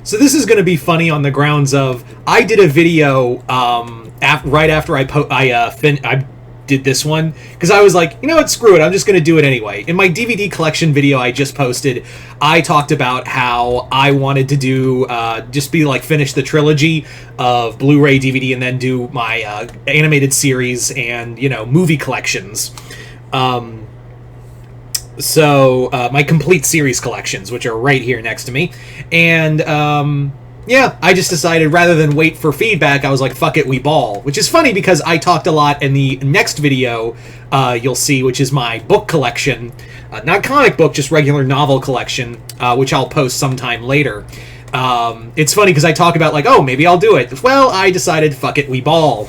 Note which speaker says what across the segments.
Speaker 1: So this is going to be funny on the grounds of I did a video right after I did this one because I was like, you know what, screw it, I'm just going to do it anyway. In my DVD collection video I just posted, I talked about how I wanted to do just be like finish the trilogy of Blu-ray, DVD, and then do my animated series and movie collections. So my complete series collections, which are right here next to me. And yeah, I just decided rather than wait for feedback, I was like, fuck it, we ball. Which is funny because I talked a lot in the next video you'll see, which is my book collection. Not comic book, just regular novel collection, which I'll post sometime later. It's funny because I talk about like, oh, maybe I'll do it. Well, I decided, fuck it, we ball.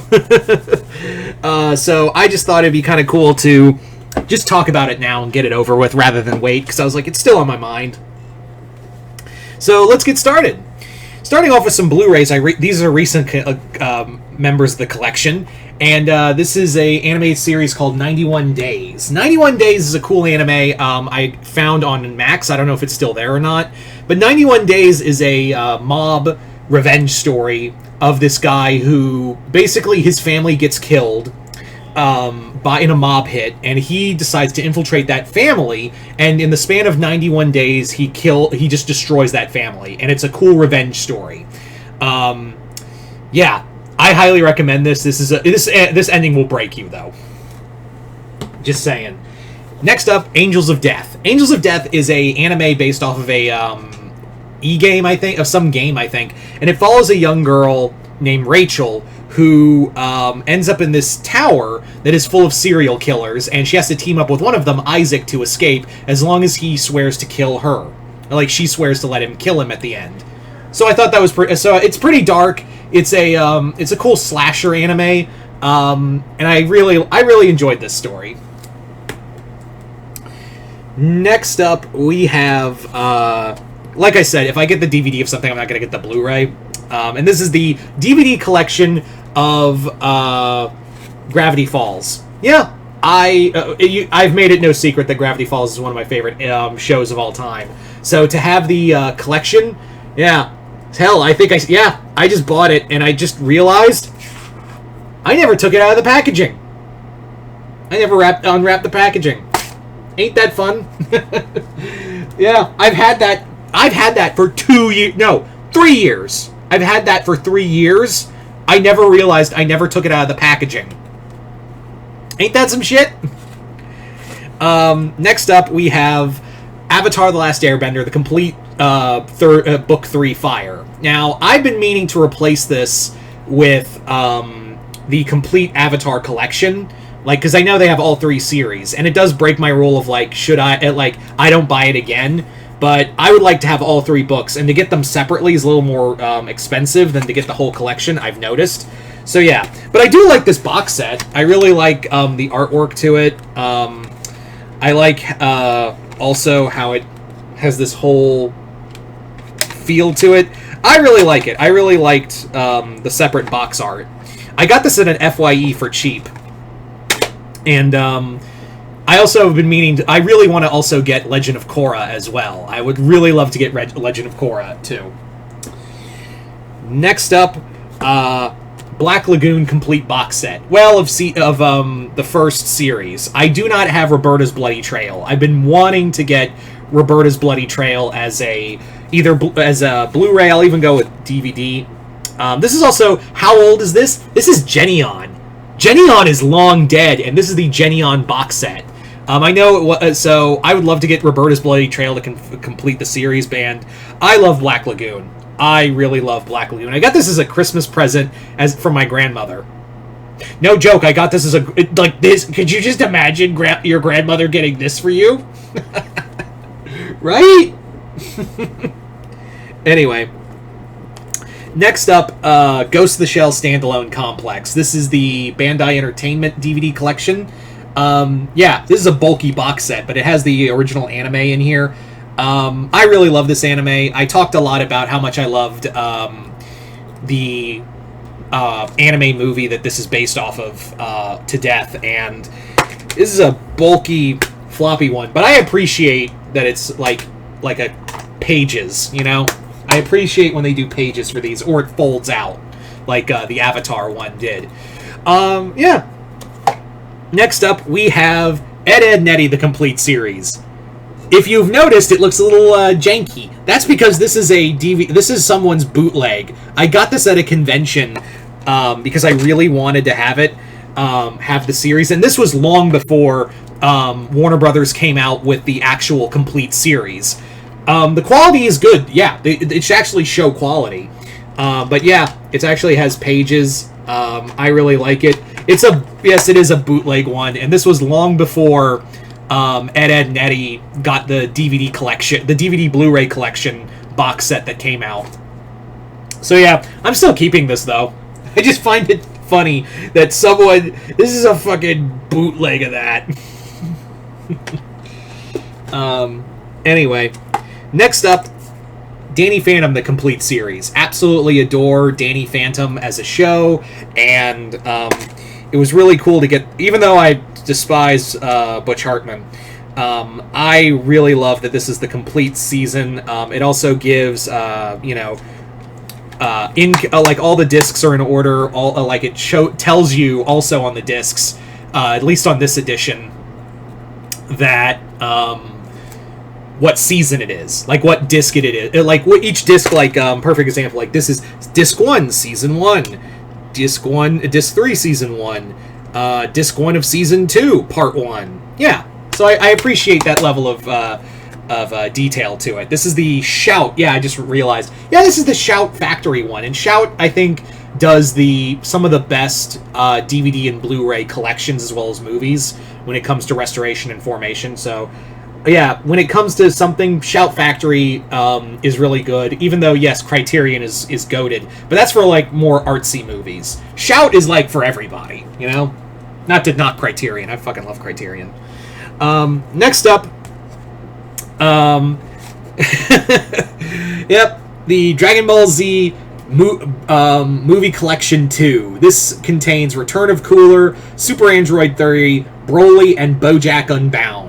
Speaker 1: So I just thought it'd be kind of cool to just talk about it now and get it over with rather than wait, because I was like, it's still on my mind. So let's get started. Starting off with some Blu-rays, these are recent members of the collection, and this is a animated series called 91 Days. 91 Days is a cool anime I found on Max. I don't know if it's still there or not, but 91 Days is a mob revenge story of this guy who basically his family gets killed in a mob hit, and he decides to infiltrate that family, and in the span of 91 days he just destroys that family, and it's a cool revenge story. Yeah, I highly recommend this. This ending will break you though. Just saying. Next up, Angels of Death. Angels of Death is a anime based off of a e-game, I think, of some game, I think, and it follows a young girl named Rachel who ends up in this tower that is full of serial killers, and she has to team up with one of them, Isaac, to escape, as long as he swears to kill her. Like, she swears to let him kill him at the end. So I thought that was so it's pretty dark. It's a cool slasher anime, and I really enjoyed this story. Next up, we have, like I said, if I get the DVD of something, I'm not going to get the Blu-ray. And this is the DVD collection of Gravity Falls. Yeah, I've made it no secret that Gravity Falls is one of my favorite shows of all time. So to have the collection, yeah, hell, I just bought it, and I just realized I never took it out of the packaging. I never unwrapped the packaging. Ain't that fun? Yeah, I've had that for 2 years. No, 3 years. I've had that for 3 years. I never realized I never took it out of the packaging. Ain't that some shit? Next up, we have Avatar: The Last Airbender, the complete book 3 Fire. Now, I've been meaning to replace this with the complete Avatar collection, because I know they have all 3 series, and it does break my rule of I don't buy it again. But I would like to have all 3 books, and to get them separately is a little more expensive than to get the whole collection, I've noticed. So yeah, but I do like this box set. I really like the artwork to it. I like also how it has this whole feel to it. I really like it. I really liked the separate box art. I got this at an FYE for cheap. And I also have been meaning I really want to also get Legend of Korra as well. I would really love to get Legend of Korra too. Next up, Black Lagoon complete box set. Well, of the first series. I do not have Roberta's Bloody Trail. I've been wanting to get Roberta's Bloody Trail as a Blu-ray. I'll even go with DVD. This is also, how old is this? This is Genion. Genion is long dead, and this is the Genion box set. I know, so I would love to get Roberta's Bloody Trail to complete the series band. I love Black Lagoon. I really love Black Lagoon. I got this as a Christmas present from my grandmother. No joke, I got this as this. Could you just imagine your grandmother getting this for you? Right? Anyway. Next up, Ghost of the Shell Standalone Complex. This is the Bandai Entertainment DVD collection. Yeah, this is a bulky box set, but it has the original anime in here. I really love this anime. I talked a lot about how much I loved the anime movie that this is based off of, to death, and this is a bulky, floppy one, but I appreciate that it's like a pages, I appreciate when they do pages for these, or it folds out, like the Avatar one did. Yeah. Next up, we have Ed, Edd n Eddy, the complete series. If you've noticed, it looks a little janky. That's because this is a DVD. This is someone's bootleg. I got this at a convention because I really wanted to have it, have the series, and this was long before Warner Brothers came out with the actual complete series. The quality is good. Yeah, it should actually show quality. But yeah, it actually has pages. I really like it. Yes, it is a bootleg one, and this was long before Ed, Edd n Eddy got the DVD collection, the DVD Blu-ray collection box set that came out. So yeah, I'm still keeping this though. I just find it funny that this is a fucking bootleg of that. Anyway, next up, Danny Phantom, the complete series. Absolutely adore Danny Phantom as a show, and it was really cool to get, even though I despise Butch Hartman, I really love that this is the complete season. It also gives, like all the discs are in order, like it tells you also on the discs, at least on this edition, that what season it is, like what disc it is, like what each disc, like perfect example, like this is disc 1, season 1, disc 3, season 1, disc 1 of season 2, part 1. Yeah, so I appreciate that level of detail to it. This is the Shout. Yeah, I just realized. Yeah, this is the Shout Factory one, and Shout, I think, does some of the best DVD and Blu-ray collections as well as movies when it comes to restoration and formation. So yeah, when it comes to something, Shout Factory is really good, even though, yes, Criterion is goated, but that's for, like, more artsy movies. Shout is, like, for everybody, you know? Not to knock Criterion. I fucking love Criterion. Next up, yep, the Dragon Ball Z movie collection 2. This contains Return of Cooler, Super Android 3, Broly, and BoJack Unbound.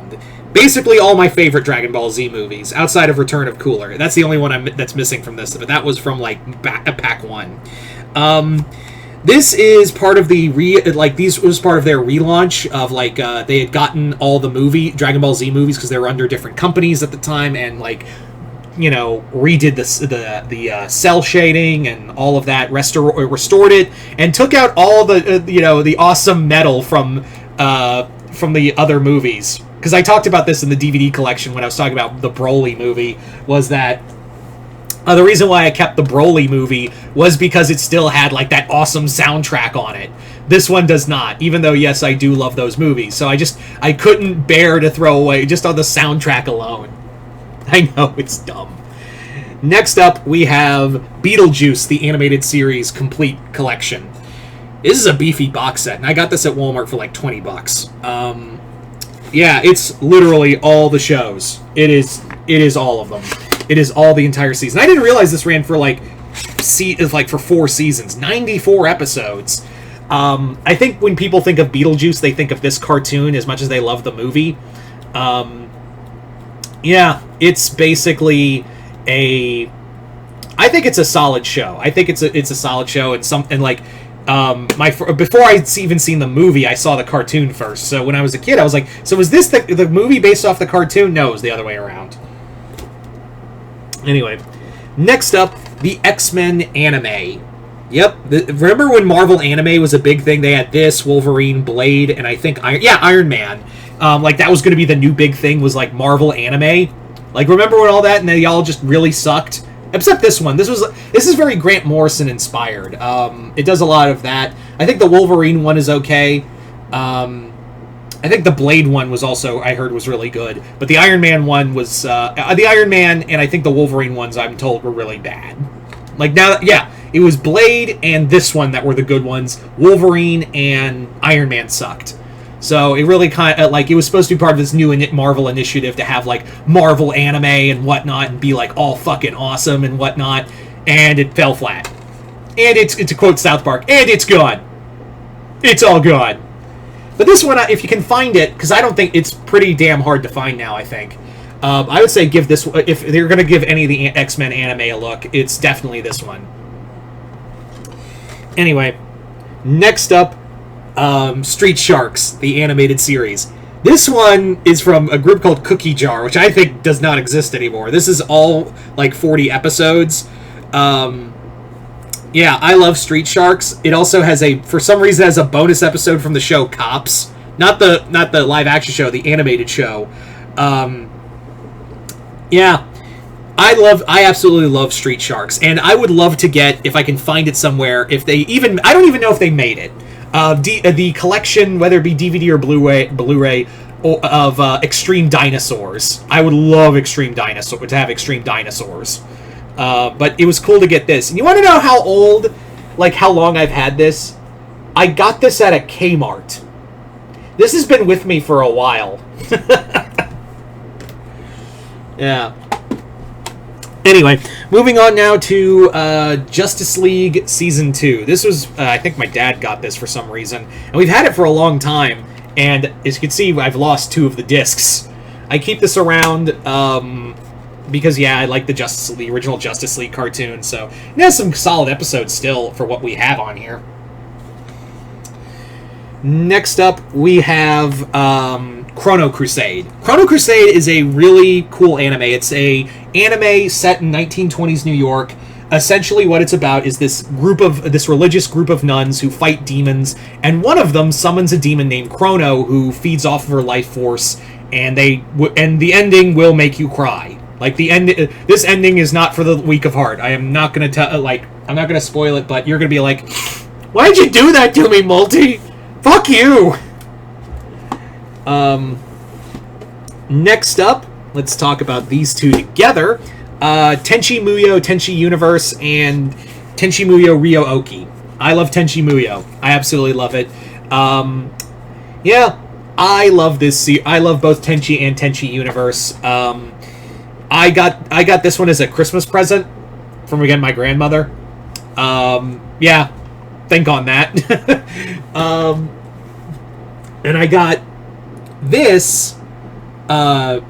Speaker 1: Basically all my favorite Dragon Ball Z movies, outside of Return of Cooler. That's the only one that's missing from this, but that was from, like, pack 1. This is part of these was part of their relaunch of, like, they had gotten all the Dragon Ball Z movies because they were under different companies at the time, and, like, you know, redid the cell shading and all of that, restored it, and took out all the the awesome metal from the other movies. Because I talked about this in the DVD collection when I was talking about the Broly movie, was that the reason why I kept the Broly movie was because it still had, like, that awesome soundtrack on it. This one does not, even though, yes, I do love those movies. So I couldn't bear to throw away just on the soundtrack alone. I know, it's dumb. Next up, we have Beetlejuice, the animated series complete collection. This is a beefy box set, and I got this at Walmart for, like, $20. Yeah, it's literally all the shows. It is all of them. It is all the entire season. I didn't realize this ran for for 4 seasons, 94 episodes. I think when people think of Beetlejuice, they think of this cartoon as much as they love the movie. Yeah, it's basically I think it's a solid show. I think it's a solid show, and like. Before I'd even seen the movie, I saw the cartoon first. So when I was a kid, I was like, so was this the movie based off the cartoon? No, it was the other way around. Anyway, next up, the X-Men anime. Yep, remember when Marvel anime was a big thing? They had this, Wolverine, Blade, and I think Iron Man. Like, that was going to be the new big thing, was, like, Marvel anime. Like, remember when all that, and they all just really sucked? Except this one. This is very Grant Morrison inspired. It does a lot of that. I think the Wolverine one is okay. I think the Blade one was also, I heard, was really good. But the Iron Man one was the Iron Man, and I think the Wolverine ones, I'm told, were really bad. Like, now, yeah, it was Blade and this one that were the good ones. Wolverine and Iron Man sucked. So it really kind of, like, it was supposed to be part of this new Marvel initiative to have, like, Marvel anime and whatnot and be, like, all fucking awesome and whatnot, and it fell flat. And it's to quote South Park, and it's gone. It's all gone. But this one, if you can find it, because I don't think it's pretty damn hard to find now, I think. I would say give this, if they're going to give any of the X-Men anime a look, it's definitely this one. Anyway, next up, Street Sharks, the animated series. This one is from a group called Cookie Jar, which I think does not exist anymore. This is all like 40 episodes. Yeah, I love Street Sharks. It also has for some reason, has a bonus episode from the show Cops. Not the live action show, the animated show. Yeah, I absolutely love Street Sharks, and I would love to get, if I can find it somewhere, I don't even know if they made it. The collection, whether it be DVD or Blu-ray of Extreme Dinosaurs. I would love to have Extreme Dinosaurs. But it was cool to get this. And you want to know how old, like how long I've had this? I got this at a Kmart. This has been with me for a while. Yeah. Anyway, moving on now to Justice League Season 2. This was, I think my dad got this for some reason. And we've had it for a long time. And as you can see, I've lost 2 of the discs. I keep this around because, yeah, I like the original Justice League cartoon. So it has some solid episodes still for what we have on here. Next up, we have Chrono Crusade. Chrono Crusade is a really cool anime. It's a anime set in 1920s New York. Essentially what it's about is this religious group of nuns who fight demons, and one of them summons a demon named Chrono who feeds off of her life force, and the ending will make you cry. Like this ending is not for the weak of heart. I am not going to I'm not going to spoil it, but you're going to be like, "Why'd you do that to me, Multi? Fuck you!" Next up, let's talk about these two together. Tenchi Muyo, Tenchi Universe, and Tenchi Muyo Ryo-Oki. I love Tenchi Muyo. I absolutely love it. Yeah, I love this. I love both Tenchi and Tenchi Universe. I got this one as a Christmas present from, again, my grandmother. Yeah, think on that. And I got this, the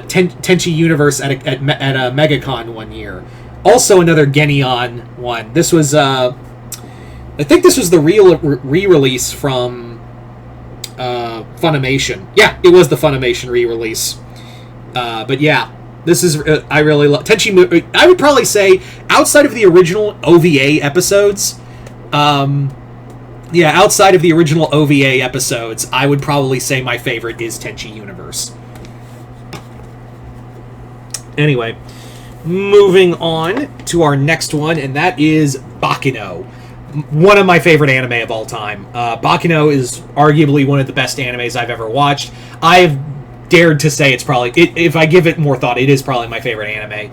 Speaker 1: Tenchi Universe at a MegaCon one year. Also another Genion one. This was, I think this was the re-release from Funimation. Yeah, it was the Funimation re-release. But yeah, this is, I really love Tenchi. I would probably say, outside of the original OVA episodes, yeah, outside of the original OVA episodes, I would probably say my favorite is Tenchi Universe. Anyway, moving on to our next one, and that is Bakino. One of my favorite anime of all time. Bakino is arguably one of the best animes I've ever watched. I've dared to say it's probably, if I give it more thought, it is probably my favorite anime.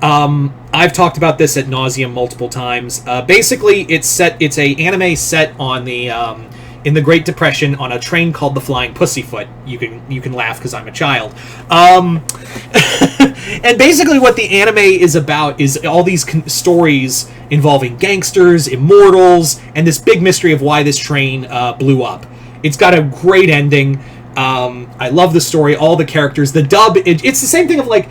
Speaker 1: I've talked about this at nauseum multiple times. Basically, it's a anime set on the in the Great Depression on a train called the Flying Pussyfoot. You can laugh because I'm a child. And basically, what the anime is about is all these stories involving gangsters, immortals, and this big mystery of why this train blew up. It's got a great ending. I love the story, all the characters, the dub. It's the same thing of like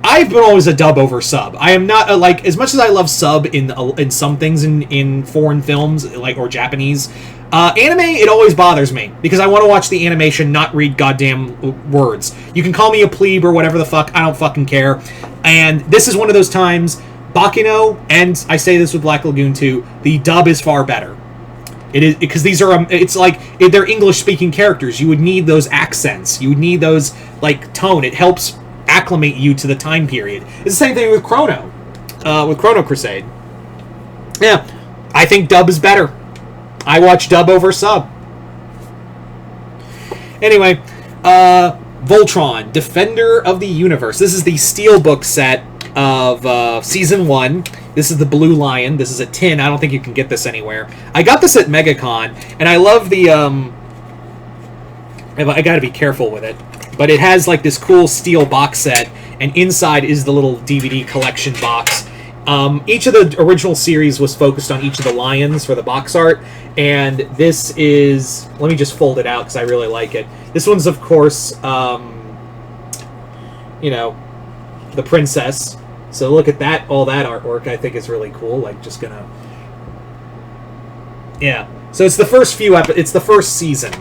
Speaker 1: I've been always a dub over sub. I am not like, as much as I love sub in some things in foreign films, like, or Japanese anime, it always bothers me because I want to watch the animation, not read goddamn words. You can call me a plebe or whatever the fuck, I don't fucking care. And this is one of those times. Bakino, and I say this with Black Lagoon too, the dub is far better. It is, because these are it's like, they're English speaking characters. You would need those accents. You would need those, like, tone. It helps acclimate you to the time period. It's the same thing with Chrono Crusade. Yeah, I think dub is better. I watch dub over sub. Anyway, Voltron, Defender of the Universe. This is the Steelbook set of Season 1. This is the Blue Lion. This is a tin. I don't think you can get this anywhere. I got this at MegaCon, and I love the, I gotta be careful with it, but it has like this cool steel box set, and inside is the little DVD collection box. Each of the original series was focused on each of the lions for the box art, and this is, let me just fold it out because I really like it. This one's, of course, you know, the princess. So look at that, all that artwork. I think is really cool. Like, just gonna, yeah. So it's the first it's the first season,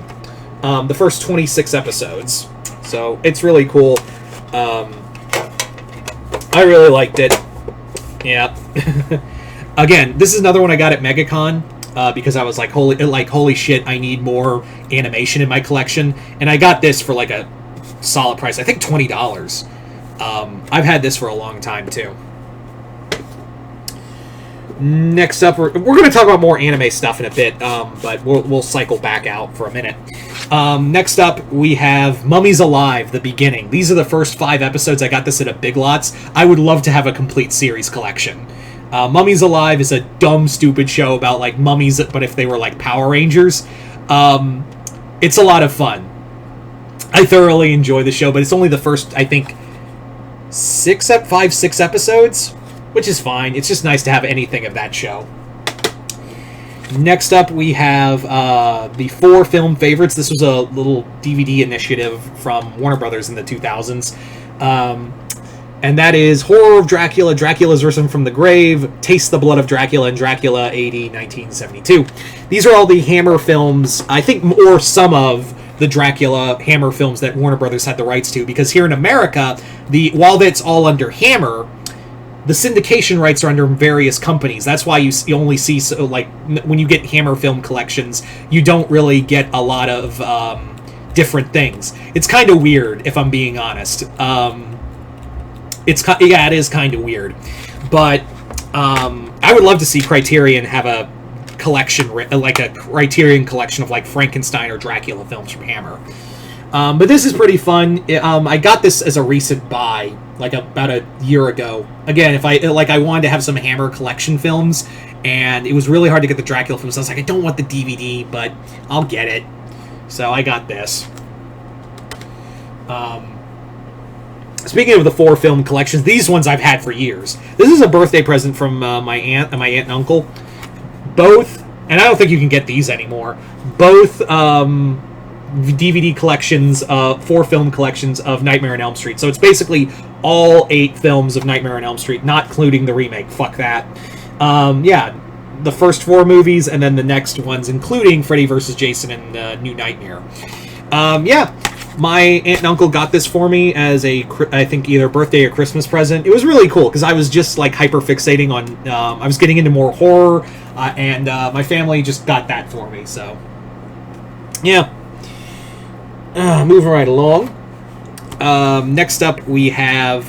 Speaker 1: the first 26 episodes. So it's really cool. I really liked it. Yeah. Again, this is another one I got at MegaCon because I was like, holy shit, I need more animation in my collection, and I got this for like a solid price. I think $20. I've had this for a long time too. Next up, we're going to talk about more anime stuff in a bit, but we'll cycle back out for a minute. Next up, we have Mummies Alive, The Beginning. These are the first 5 episodes. I got this at a Big Lots. I would love to have a complete series collection. Mummies Alive is a dumb, stupid show about, like, mummies, but if they were, like, Power Rangers. It's a lot of fun. I thoroughly enjoy the show, but it's only the first, I think, 6 episodes, which is fine. It's just nice to have anything of that show. Next up, we have the 4 film favorites. This was a little DVD initiative from Warner Brothers in the 2000s. And that is Horror of Dracula, Dracula's Risen from the Grave, Taste the Blood of Dracula, and Dracula AD 1972. These are all the Hammer films, I think, or some of the Dracula Hammer films that Warner Brothers had the rights to, because here in America, while that's all under Hammer, the syndication rights are under various companies. That's why you only see, like, when you get Hammer film collections, you don't really get a lot of different things. It's kind of weird, if I'm being honest. It is kind of weird, but I would love to see Criterion have a collection, like a Criterion collection of like Frankenstein or Dracula films from Hammer. But this is pretty fun. I got this as a recent buy, like about a year ago. Again, I wanted to have some Hammer collection films, and it was really hard to get the Dracula films. I was like, I don't want the DVD, but I'll get it. So I got this. Speaking of the 4 film collections, these ones I've had for years. This is a birthday present from my aunt and uncle. Both, and I don't think you can get these anymore, both DVD collections, 4 film collections of Nightmare on Elm Street. So it's basically all 8 films of Nightmare on Elm Street, not including the remake. Fuck that. Yeah, the first 4 movies, and then the next ones, including Freddy vs. Jason and New Nightmare. Yeah. My aunt and uncle got this for me as I think either birthday or Christmas present. It was really cool because I was just like hyper fixating on. I was getting into more horror, and my family just got that for me. So, yeah. Moving right along. Next up, we have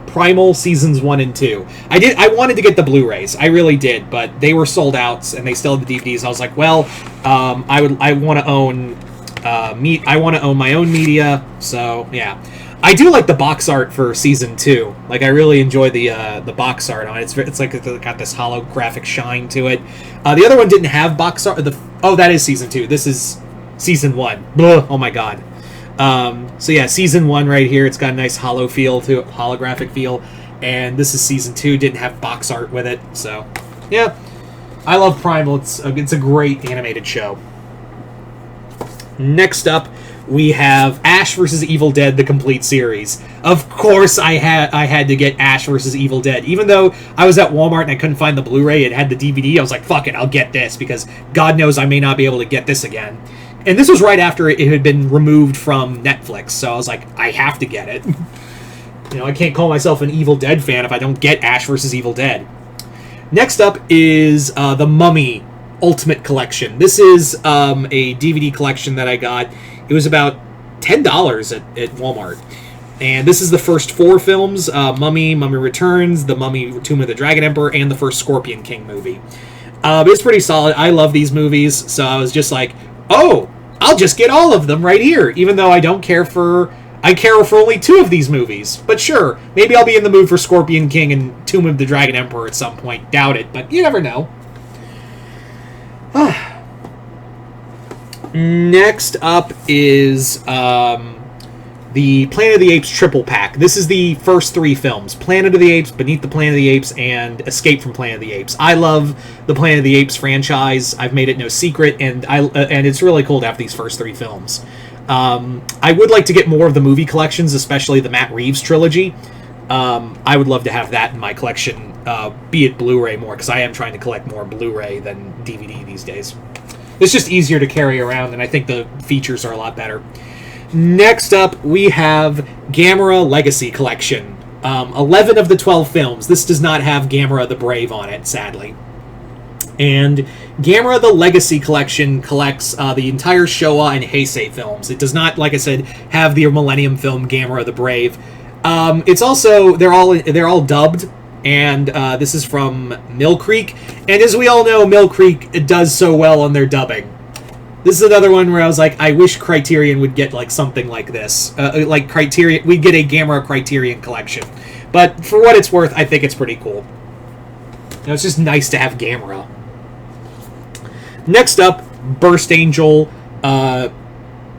Speaker 1: Primal Seasons 1 and 2. I wanted to get the Blu-rays. I really did, but they were sold out, and they still had the DVDs. I was like, well, I want to own. I want to own my own media, so yeah. I do like the box art for season 2. Like, I really enjoy the box art on it. It's like it's got this holographic shine to it. The other one didn't have box art. That is season 2. This is season 1. Blah, oh my god. So yeah, season 1 right here. It's got a nice holographic feel, and this is season 2. Didn't have box art with it, so yeah. I love Primal. It's a great animated show. Next up, we have Ash vs. Evil Dead, the complete series. Of course, I had to get Ash vs. Evil Dead. Even though I was at Walmart and I couldn't find the Blu-ray, it had the DVD, I was like, fuck it, I'll get this, because God knows I may not be able to get this again. And this was right after it had been removed from Netflix, so I was like, I have to get it. I can't call myself an Evil Dead fan if I don't get Ash vs. Evil Dead. Next up is The Mummy Ultimate Collection. This is a DVD collection that I got. It was about $10 at Walmart. And this is the first 4 films, Mummy, Mummy Returns, The Mummy, Tomb of the Dragon Emperor, and the first Scorpion King movie. It's pretty solid. I love these movies, so I was just like, oh, I'll just get all of them right here, even though I care for only 2 of these movies. But sure, maybe I'll be in the mood for Scorpion King and Tomb of the Dragon Emperor at some point. Doubt it, but you never know. Next up is the Planet of the Apes triple pack. This is the first 3 films: Planet of the Apes, Beneath the Planet of the Apes, and Escape from Planet of the Apes. I love the Planet of the Apes franchise. I've made it no secret, and it's really cool to have these first 3 films. I would like to get more of the movie collections, especially the Matt Reeves trilogy. I would love to have that in my collection, be it Blu-ray more, because I am trying to collect more Blu-ray than DVD these days. It's just easier to carry around, and I think the features are a lot better. Next up, we have Gamera Legacy Collection. 11 of the 12 films. This does not have Gamera the Brave on it, sadly. And Gamera the Legacy Collection collects the entire Showa and Heisei films. It does not, like I said, have the Millennium film Gamera the Brave. It's also, they're all dubbed, and this is from Mill Creek. And as we all know, Mill Creek does so well on their dubbing. This is another one where I was like, I wish Criterion would get like something like this. Like Criterion, we'd get a Gamera Criterion collection. But for what it's worth, I think it's pretty cool. You know, it's just nice to have Gamera. Next up, Burst Angel,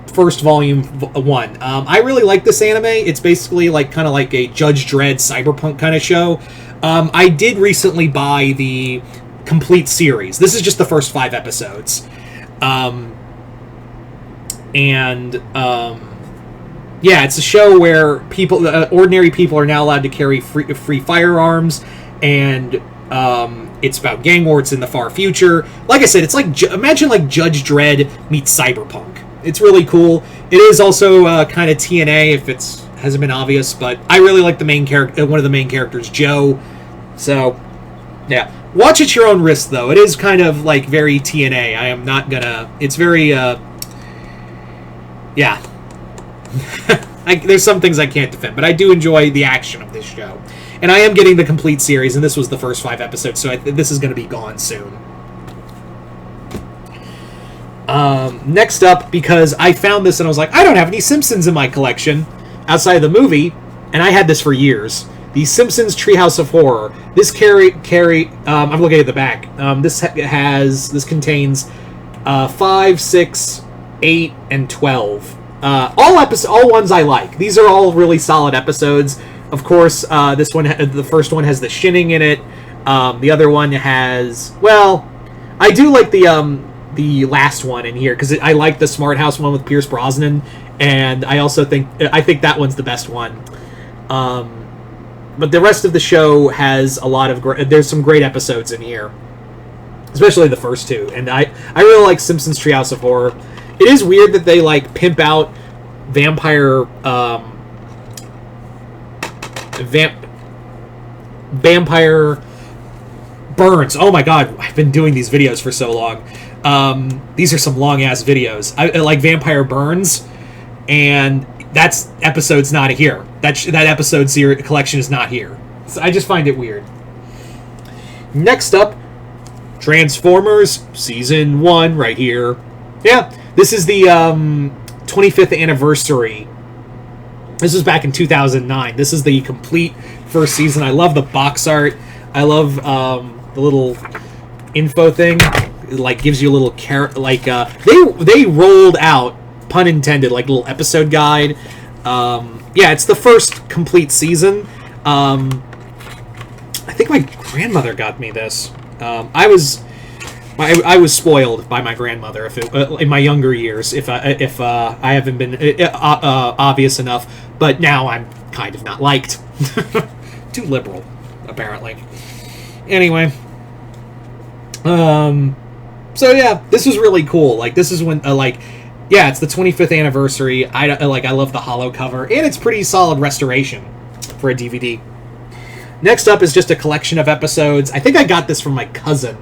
Speaker 1: first volume 1. I really like this anime. It's basically like kind of like a Judge Dredd cyberpunk kind of show. I did recently buy the complete series. This is just the first 5 episodes. Yeah, it's a show where people, ordinary people, are now allowed to carry free firearms, and it's about gang wars in the far future. Like I said, it's like imagine like Judge Dredd meets cyberpunk. It's really cool. It is also kind of TNA if it hasn't been obvious, but I really like the main character, one of the main characters, Joe. So, yeah. Watch at your own risk, though. It is kind of, like, very TNA. I am not gonna... It's very, yeah. There's some things I can't defend, but I do enjoy the action of this show. And I am getting the complete series, and this was the first 5 episodes, so this is going to be gone soon. Next up, because I found this and I was like, I don't have any Simpsons in my collection outside of the movie, and I had this for years. The Simpsons Treehouse of Horror. This I'm looking at the back. This contains 5, 6, 8, and 12. All ones I like. These are all really solid episodes. Of course, this one, the first one has the Shinning in it. The other one has, well, I do like the last one in here because I like the Smart House one with Pierce Brosnan, and I also think that one's the best one. But the rest of the show has a lot of there's some great episodes in here, especially the first 2. And I really like Simpsons Treehouse of Horror. It is weird that they like pimp out vampire burns. Oh my god, I've been doing these videos for so long. These are some long ass videos. I like Vampire Burns, and that's episode's not here. That episode series collection is not here. So I just find it weird. Next up, Transformers Season 1 right here. Yeah, this is the 25th anniversary. This was back in 2009. This is the complete first season. I love the box art. I love the little info thing. It like gives you a little they rolled out, pun intended, like a little episode guide. Yeah, it's the first complete season. I think my grandmother got me this. I was spoiled by my grandmother in my younger years. If I haven't been obvious enough, but now I'm kind of not liked. Too liberal, apparently. Anyway, so yeah, this was really cool. Like this is when yeah, it's the 25th anniversary. I love the holo cover, and it's pretty solid restoration for a DVD. Next up is just a collection of episodes. I think I got this from my cousin.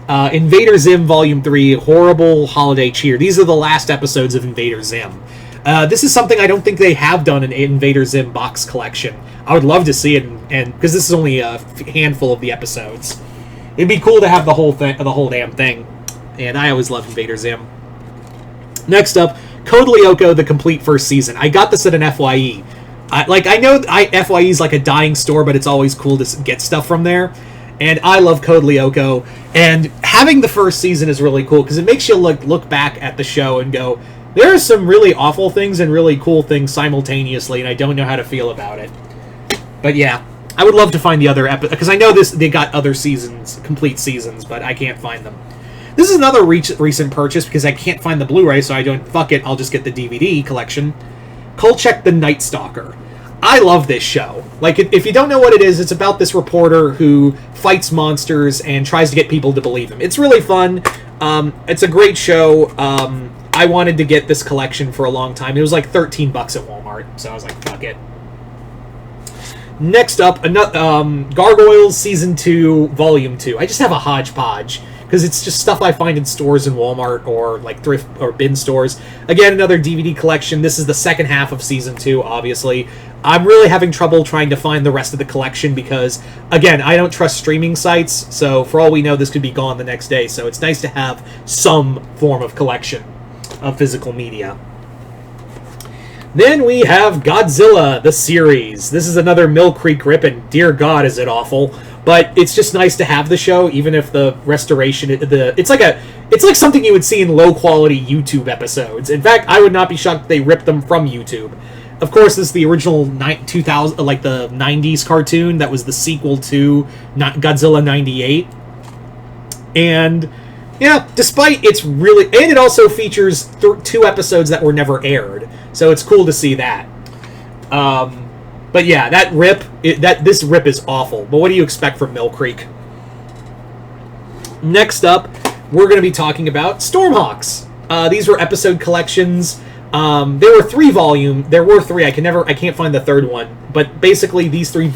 Speaker 1: Invader Zim Volume 3, Horrible Holiday Cheer. These are the last episodes of Invader Zim. This is something I don't think they have done in Invader Zim box collection. I would love to see it, and because this is only a handful of the episodes. It'd be cool to have the whole damn thing. And I always loved Invader Zim. Next up, Code Lyoko, the complete first season. I got this at an FYE. I know FYE is like a dying store, but it's always cool to get stuff from there. And I love Code Lyoko. And having the first season is really cool because it makes you look back at the show and go, there are some really awful things and really cool things simultaneously, and I don't know how to feel about it. But yeah, I would love to find the other episode because I know they got other seasons, complete seasons, but I can't find them. This is another recent purchase because I can't find the Blu-ray, so I don't, fuck it, I'll just get the DVD collection. Kolchak the Night Stalker. I love this show. Like, if you don't know what it is, it's about this reporter who fights monsters and tries to get people to believe him. It's really fun. It's a great show. I wanted to get this collection for a long time. It was like $13 at Walmart, so I was like, fuck it. Next up, Gargoyles Season 2, Volume 2. I just have a hodgepodge, because it's just stuff I find in stores in Walmart or like thrift or bin stores. Again, another DVD collection. This is the second half of Season 2, obviously. I'm really having trouble trying to find the rest of the collection because, again, I don't trust streaming sites, so for all we know, this could be gone the next day. So it's nice to have some form of collection of physical media. Then we have Godzilla, the series. This is another Mill Creek rip, and dear God, is it awful. But it's just nice to have the show, even if the restoration, it's like something you would see in low-quality YouTube episodes. In fact, I would not be shocked if they ripped them from YouTube. Of course, this is the original 2000, like the 90s cartoon that was the sequel to Godzilla 98. And yeah, despite it's really... And it also features 2 episodes that were never aired. So it's cool to see that. But yeah, that rip... This rip is awful. But what do you expect from Mill Creek? Next up, we're going to be talking about Stormhawks. These were episode collections. There were 3 volumes. There were 3. I can't find the third one. But basically, these 2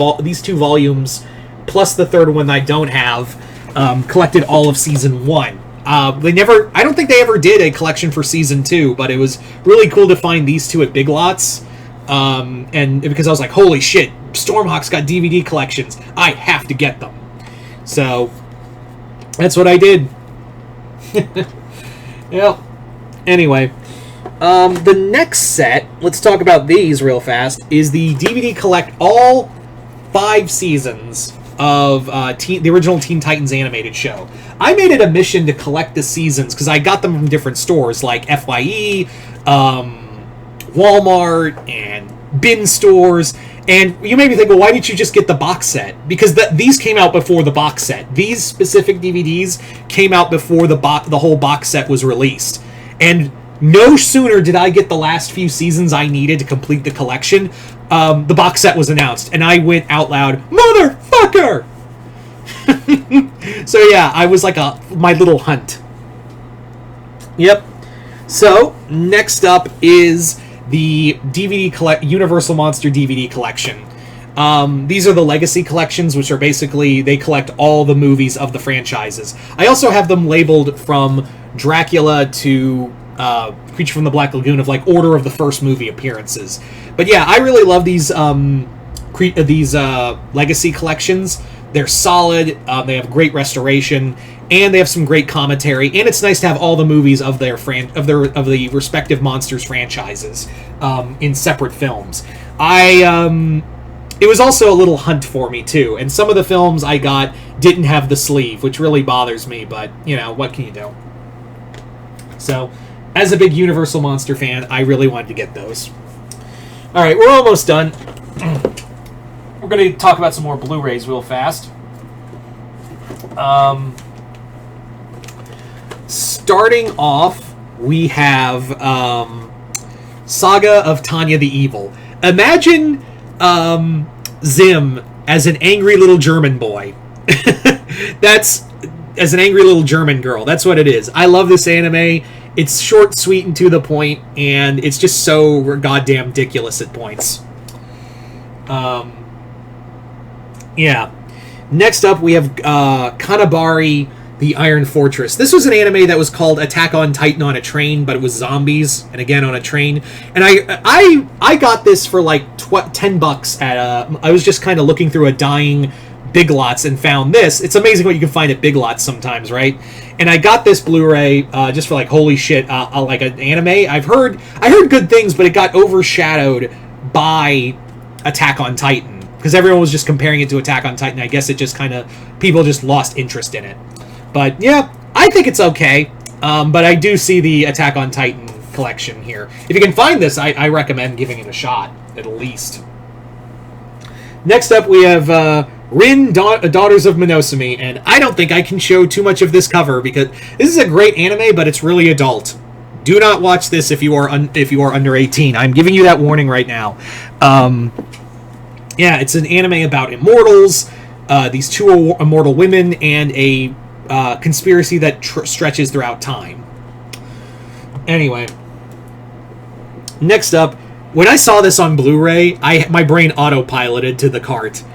Speaker 1: volumes, plus the third one I don't have, collected all of Season 1. I don't think they ever did a collection for Season 2, but it was really cool to find these 2 at Big Lots. And because I was like, holy shit, Stormhawk's got DVD collections. I have to get them. So, that's what I did. Yep. Anyway, the next set, let's talk about these real fast, is the DVD collect all 5 seasons of the original Teen Titans animated show. I made it a mission to collect the seasons because I got them from different stores like FYE, Walmart, and bin stores. And you made me think, well, why didn't you just get the box set? Because these came out before the box set. These specific DVDs came out before the whole box set was released. And no sooner did I get the last few seasons I needed to complete the collection, the box set was announced, and I went out loud, motherfucker! So yeah, I was like my little hunt. Yep. So, next up is the Universal Monster DVD collection. These are the Legacy collections, which are basically, they collect all the movies of the franchises. I also have them labeled from Dracula to Creature from the Black Lagoon of like order of the first movie appearances. But yeah, I really love these Legacy collections. They're solid, they have great restoration, and they have some great commentary, and it's nice to have all the movies of the respective Monsters franchises in separate films. It was also a little hunt for me too, and some of the films I got didn't have the sleeve, which really bothers me, but you know, what can you do? So, as a big Universal Monster fan, I really wanted to get those. Alright, we're almost done. We're going to talk about some more Blu-rays real fast. Starting off, we have Saga of Tanya the Evil. Imagine Zim as an angry little German boy. As an angry little German girl. That's what it is. I love this anime. It's short, sweet, and to the point, and it's just so goddamn ridiculous at points. Yeah. Next up, we have Kanabari, the Iron Fortress. This was an anime that was called Attack on Titan on a train, but it was zombies, and again on a train. And I got this for like $10 at I was just kind of looking through a dying Big Lots and found this. It's amazing what you can find at Big Lots sometimes, right? And I got this Blu-ray just for like, holy shit, like an anime. I heard good things, but it got overshadowed by Attack on Titan. Because everyone was just comparing it to Attack on Titan. I guess it just kind of... people just lost interest in it. But, yeah, I think it's okay. But I do see the Attack on Titan collection here. If you can find this, I recommend giving it a shot, at least. Next up, we have Rin, Daughters of Minosumi, and I don't think I can show too much of this cover because this is a great anime, but it's really adult. Do not watch this if you are under 18. I'm giving you that warning right now. Yeah, it's an anime about immortals, these two immortal women, and a conspiracy that stretches throughout time. Anyway, next up, when I saw this on Blu-ray, my brain autopiloted to the cart.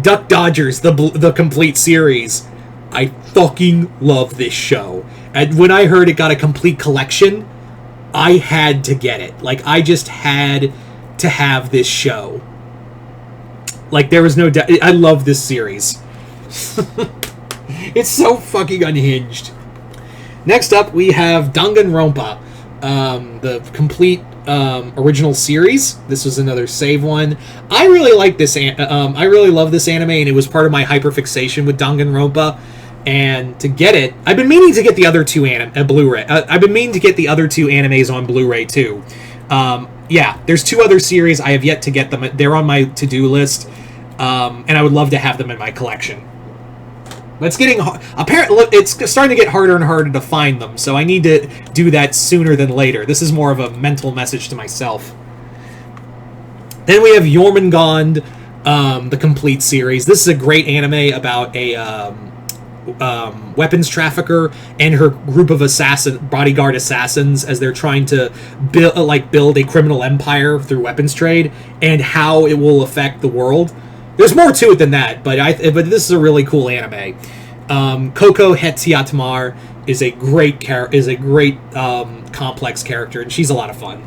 Speaker 1: Duck Dodgers, the complete series. I fucking love this show. And when I heard it got a complete collection, I had to get it. Like, I just had to have this show. Like, there was no doubt. I love this series. It's so fucking unhinged. Next up, we have Danganronpa, the complete original series. This was another save one. I really like this. I really love this anime, and it was part of my hyperfixation with Danganronpa. And to get it, I've been meaning to get the other two Blu-ray. I've been meaning to get the other two animes on Blu-ray too. Yeah, there's two other series. I have yet to get them. They're on my to-do list, and I would love to have them in my collection. But it's getting apparently it's starting to get harder and harder to find them, so I need to do that sooner than later. This is more of a mental message to myself. Then we have Jormungand, the complete series. This is a great anime about a weapons trafficker and her group of bodyguard assassins as they're trying to build a criminal empire through weapons trade, and how it will affect the world. There's more to it than that, but this is a really cool anime. Koko Hetziatmar is a great complex character, and she's a lot of fun.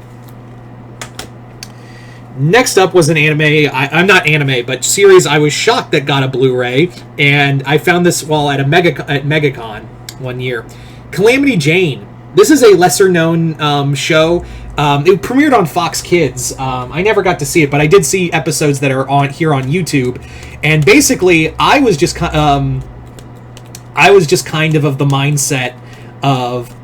Speaker 1: Next up was an anime. I'm not anime, but series. I was shocked that got a Blu-ray, and I found this while at MegaCon one year. Calamity Jane. This is a lesser-known show. It premiered on Fox Kids. I never got to see it, but I did see episodes that are on YouTube. And basically, I was just kind of the mindset of,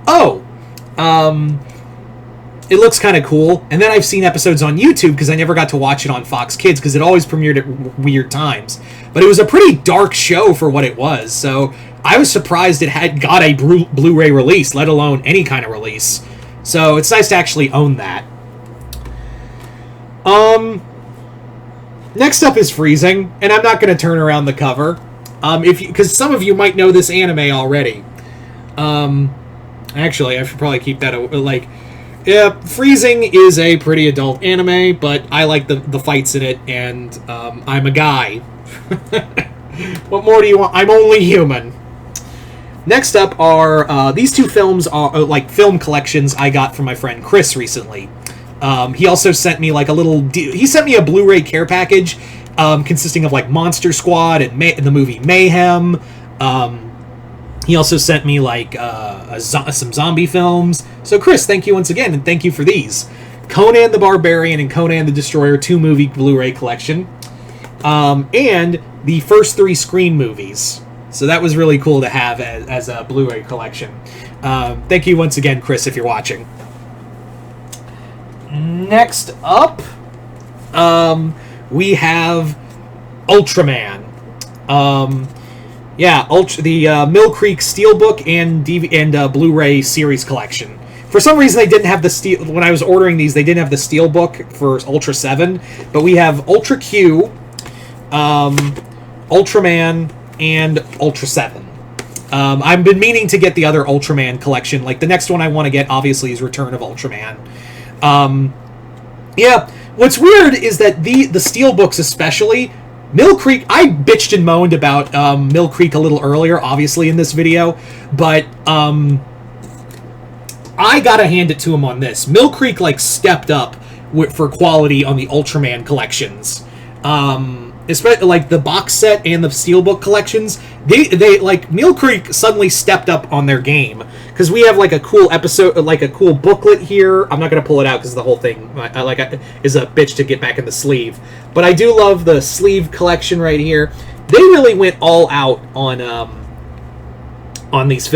Speaker 1: it looks kind of cool. And then I've seen episodes on YouTube because I never got to watch it on Fox Kids because it always premiered at weird times. But it was a pretty dark show for what it was. So I was surprised it had got a Blu-ray release, let alone any kind of release. So it's nice to actually own that. Next up is Freezing, and I'm not going to turn around the cover, because some of you might know this anime already. Actually, I should probably keep that yeah, Freezing is a pretty adult anime, but I like the fights in it, and I'm a guy. What more do you want? I'm only human. Next up are these two films are film collections I got from my friend Chris recently. He also sent me he sent me a Blu-ray care package consisting of Monster Squad and the movie Mayhem. He also sent me some zombie films. So Chris, thank you once again, and thank you for these. Conan the Barbarian and Conan the Destroyer 2-movie Blu-ray collection. And the first 3 Scream movies. So that was really cool to have as a Blu-ray collection. Thank you once again, Chris, if you're watching. Next up, we have Ultraman. The Mill Creek Steelbook and Blu-ray series collection. For some reason, they didn't have the steel. When I was ordering these, they didn't have the Steelbook for Ultra 7, but we have Ultra Q, Ultraman, and Ultra 7. I've been meaning to get the other Ultraman collection. The next one I want to get, obviously, is Return of Ultraman. What's weird is that the Steelbooks especially, Mill Creek, I bitched and moaned about Mill Creek a little earlier, obviously, in this video, but I gotta hand it to him on this. Mill Creek, stepped up for quality on the Ultraman collections. Especially the box set and the Steelbook collections, they Mill Creek suddenly stepped up on their game, because we have a cool episode, a cool booklet here. I'm not gonna pull it out because the whole thing is a bitch to get back in the sleeve, but I do love the sleeve collection right here. They really went all out on these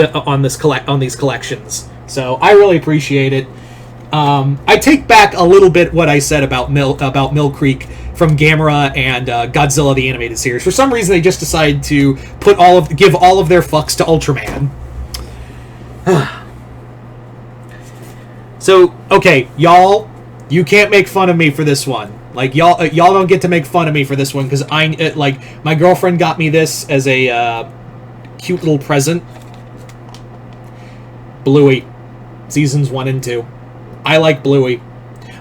Speaker 1: collections, so I really appreciate it. I take back a little bit what I said about Mill Creek from Gamera and Godzilla the Animated Series. For some reason, they just decided to give all of their fucks to Ultraman. So, okay, y'all, you can't make fun of me for this one. Like, y'all don't get to make fun of me for this one, because my girlfriend got me this as a cute little present. Bluey, seasons 1 and 2. I like Bluey.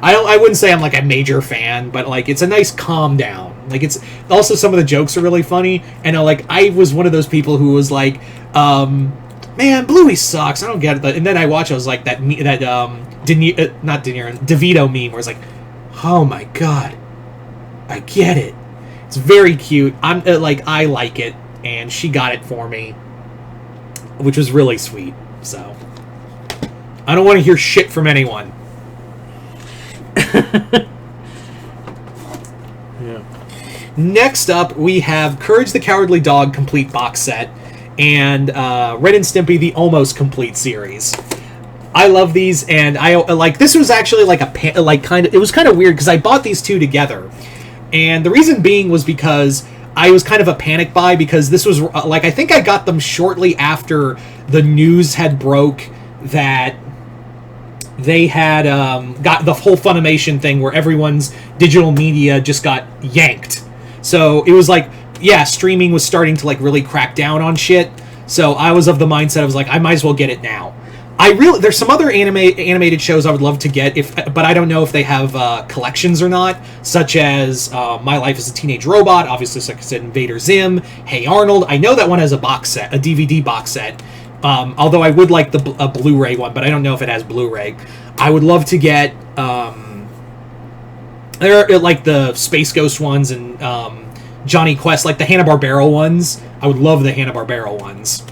Speaker 1: I wouldn't say I'm like a major fan, but like it's a nice calm down. Like it's also some of the jokes are really funny, and like I was one of those people who was like, man, Bluey sucks. I don't get it. And then I watched, I was like DeVito meme where it's like, oh my god, I get it. It's very cute. I'm I like it, and she got it for me, which was really sweet. So I don't want to hear shit from anyone.
Speaker 2: Yeah.
Speaker 1: Next up, we have Courage the Cowardly Dog complete box set and Ren and Stimpy the almost complete series. I love these, and I like this was actually like it was kind of weird because I bought these two together, and the reason being was because I was kind of a panic buy because this was I think I got them shortly after the news had broke that they had got the whole Funimation thing where everyone's digital media just got yanked. So it was like, yeah, streaming was starting to like really crack down on shit. So I was of the mindset I was like, I might as well get it now. There's some other animated shows I would love to get, but I don't know if they have collections or not, such as My Life as a Teenage Robot, obviously, like I said, Invader Zim, Hey Arnold. I know that one has a box set, a DVD box set. Although I would like a Blu-ray one, but I don't know if it has Blu-ray. I would love to get there are like the Space Ghost ones and Johnny Quest, like the Hanna-Barbera ones. I would love the Hanna-Barbera ones.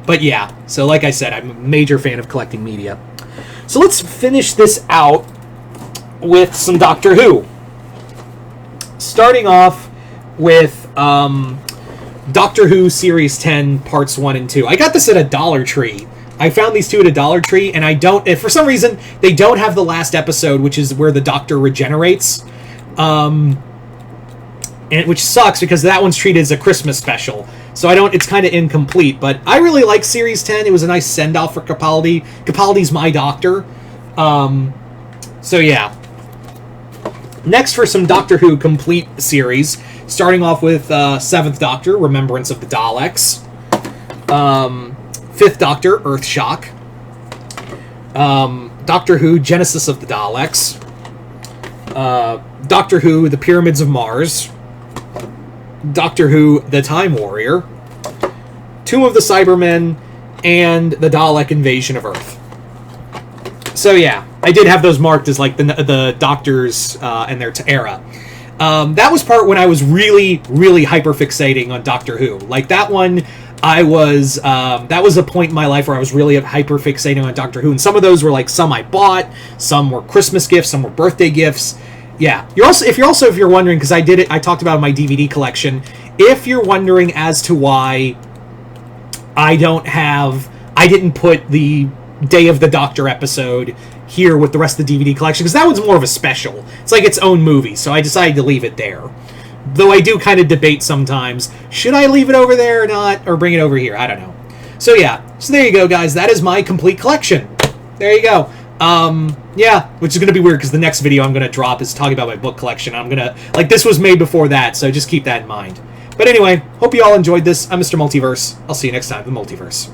Speaker 1: But yeah, so like I said, I'm a major fan of collecting media. So let's finish this out with some Doctor Who. Starting off with Doctor Who Series 10 Parts 1 and 2. I got this at a Dollar Tree. I found these two at a Dollar Tree, and for some reason, they don't have the last episode, which is where the Doctor regenerates. Which sucks, because that one's treated as a Christmas special. So it's kind of incomplete, but I really like Series 10. It was a nice send-off for Capaldi. Capaldi's my Doctor. So yeah. Next for some Doctor Who complete series, starting off with 7th Doctor, Remembrance of the Daleks. 5th Doctor, Earthshock. Doctor Who, Genesis of the Daleks. Doctor Who, The Pyramids of Mars. Doctor Who, The Time Warrior. Tomb of the Cybermen, and the Dalek Invasion of Earth. So yeah, I did have those marked as like the Doctors and their era. That was part when I was really, really hyper-fixating on Doctor Who. Like that one, that was a point in my life where I was really hyper-fixating on Doctor Who, and some of those were like some I bought, some were Christmas gifts, some were birthday gifts. Yeah, if you're wondering, because I talked about my DVD collection. If you're wondering as to why I didn't put the Day of the Doctor episode here with the rest of the DVD collection, because that one's more of a special. It's like its own movie, so I decided to leave it there. Though I do kind of debate sometimes, should I leave it over there or not, or bring it over here? I don't know. So yeah, so there you go, guys. That is my complete collection. There you go. Yeah, which is going to be weird because the next video I'm going to drop is talking about my book collection. I'm going to, this was made before that, so just keep that in mind. But anyway, hope you all enjoyed this. I'm Mr. Multiverse. I'll see you next time in the Multiverse.